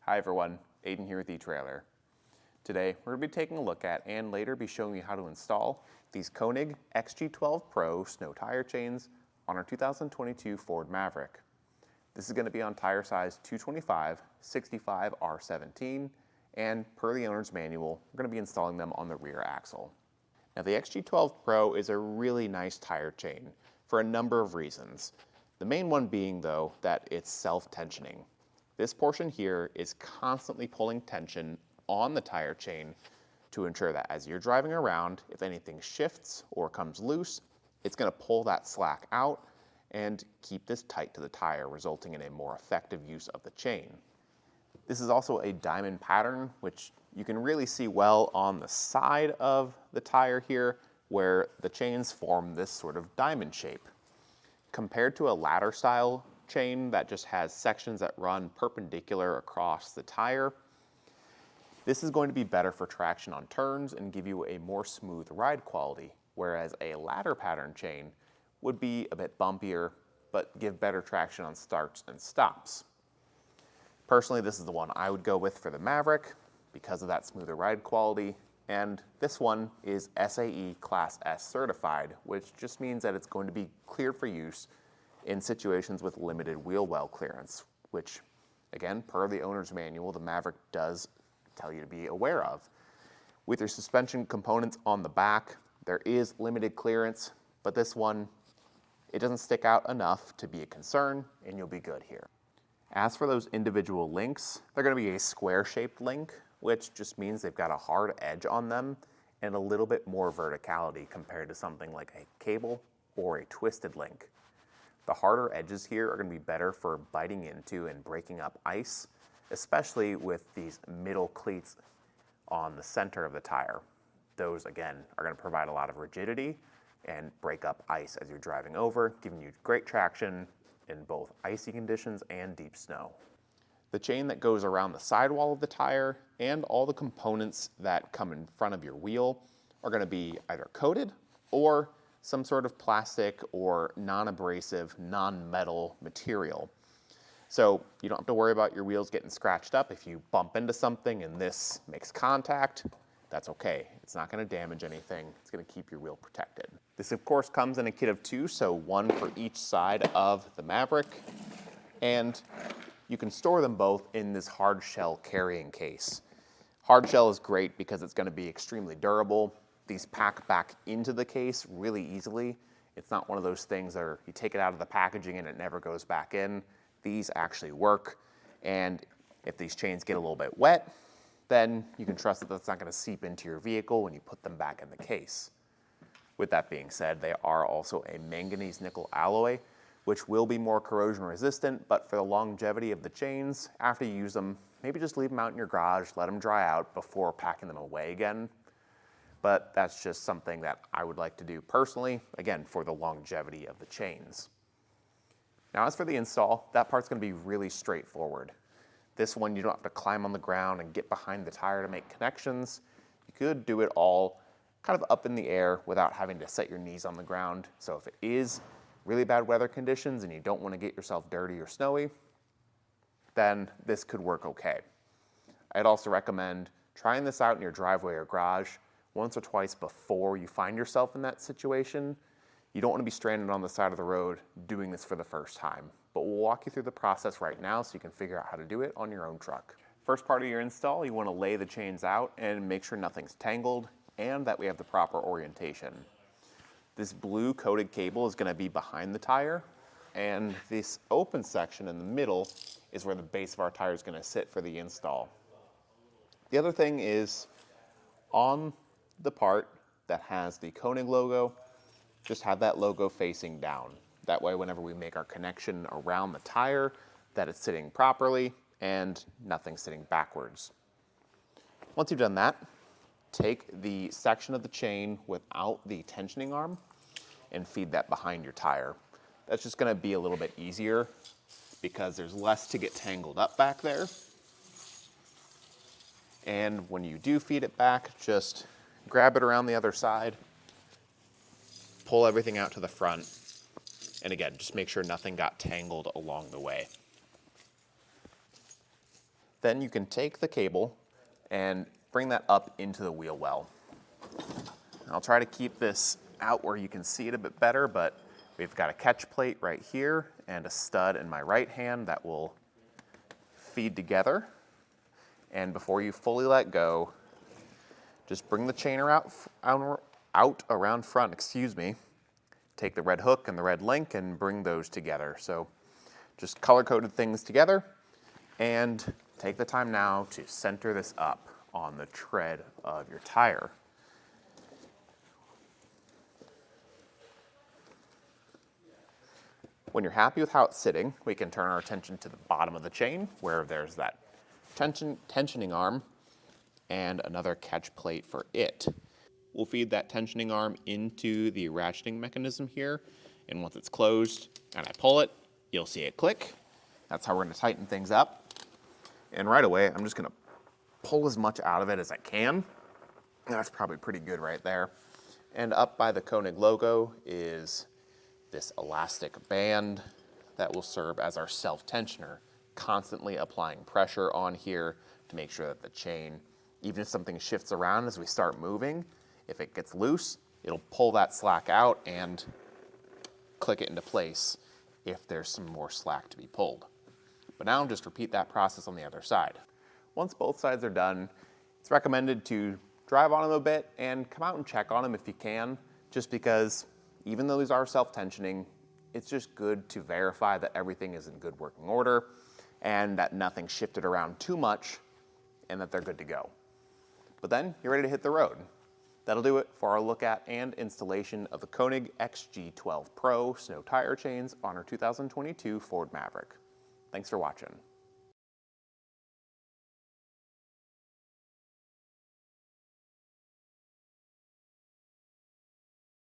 Hi everyone, Aiden here with Etrailer. Today we're going to be taking a look at and later be showing you how to install these Konig XG-12 Pro snow tire chains on our 2022 Ford Maverick. This is going to be on tire size 225, 65 R17, and per the owner's manual, we're going to be installing them on the rear axle. Now the XG-12 Pro is a really nice tire chain for a number of reasons. The main one being though that it's self-tensioning. This portion here is constantly pulling tension on the tire chain to ensure that as you're driving around, if anything shifts or comes loose, it's going to pull that slack out and keep this tight to the tire, resulting in a more effective use of the chain. This is also a diamond pattern, which you can really see well on the side of the tire here, where the chains form this sort of diamond shape. Compared to a ladder style chain that just has sections that run perpendicular across the tire, this is going to be better for traction on turns and give you a more smooth ride quality, whereas a ladder pattern chain would be a bit bumpier but give better traction on starts and stops. Personally, this is the one I would go with for the Maverick because of that smoother ride quality, and this one is SAE Class S certified, which just means that it's going to be cleared for use in situations with limited wheel well clearance, which, again, per the owner's manual, the Maverick does tell you to be aware of. With your suspension components on the back, there is limited clearance, but this one, it doesn't stick out enough to be a concern, and you'll be good here. As for those individual links, they're going to be a square-shaped link, which just means they've got a hard edge on them and a little bit more verticality compared to something like a cable or a twisted link. The harder edges here are going to be better for biting into and breaking up ice, especially with these middle cleats on the center of the tire. Those, again, are going to provide a lot of rigidity and break up ice as you're driving over, giving you great traction in both icy conditions and deep snow. The chain that goes around the sidewall of the tire and all the components that come in front of your wheel are going to be either coated or some sort of plastic or non-abrasive, non-metal material. So you don't have to worry about your wheels getting scratched up. If you bump into something and this makes contact, that's okay. It's not going to damage anything. It's going to keep your wheel protected. This, of course, comes in a kit of two, so one for each side of the Maverick. And you can store them both in this hard shell carrying case. Hard shell is great because it's going to be extremely durable. These pack back into the case really easily. It's not one of those things that you take it out of the packaging and it never goes back in. These actually work, and if these chains get a little bit wet, then you can trust that that's not going to seep into your vehicle when you put them back in the case. With that being said, they are also a manganese nickel alloy, which will be more corrosion resistant, but for the longevity of the chains, after you use them, maybe just leave them out in your garage, let them dry out before packing them away again. But that's just something that I would like to do personally, again, for the longevity of the chains. Now, as for the install, that part's going to be really straightforward. This one, you don't have to climb on the ground and get behind the tire to make connections. You could do it all kind of up in the air without having to set your knees on the ground. So if it is really bad weather conditions and you don't want to get yourself dirty or snowy, then this could work okay. I'd also recommend trying this out in your driveway or garage once or twice before you find yourself in that situation. You don't want to be stranded on the side of the road doing this for the first time, but we'll walk you through the process right now so you can figure out how to do it on your own truck. First part of your install, you want to lay the chains out and make sure nothing's tangled and that we have the proper orientation. This blue coated cable is going to be behind the tire, and this open section in the middle is where the base of our tire is going to sit for the install. The other thing is on the part that has the Konig logo, just have that logo facing down. That way, whenever we make our connection around the tire, that it's sitting properly and nothing's sitting backwards. Once you've done that, take the section of the chain without the tensioning arm and feed that behind your tire. That's just going to be a little bit easier because there's less to get tangled up back there. And when you do feed it back, just grab it around the other side, pull everything out to the front, and again, just make sure nothing got tangled along the way. Then you can take the cable and bring that up into the wheel well. I'll try to keep this out where you can see it a bit better, but we've got a catch plate right here and a stud in my right hand that will feed together. And before you fully let go, just bring the chain out around front, Take the red hook and the red link and bring those together. So just color-coded things together, and take the time now to center this up on the tread of your tire. When you're happy with how it's sitting, we can turn our attention to the bottom of the chain where there's that tensioning arm and another catch plate for it. We'll feed that tensioning arm into the ratcheting mechanism here, and once it's closed and I pull it, you'll see it click. That's how we're going to tighten things up. And right away, I'm just going to pull as much out of it as I can. That's probably pretty good right there. And up by the Konig logo is this elastic band that will serve as our self-tensioner, constantly applying pressure on here to make sure that the chain, even if something shifts around as we start moving, if it gets loose, it'll pull that slack out and click it into place if there's some more slack to be pulled. But now just repeat that process on the other side. Once both sides are done, it's recommended to drive on them a bit and come out and check on them if you can, just because even though these are self-tensioning, it's just good to verify that everything is in good working order and that nothing shifted around too much and that they're good to go. But then you're ready to hit the road. That'll do it for our look at and installation of the Konig XG-12 Pro snow tire chains on our 2022 Ford Maverick. Thanks for watching.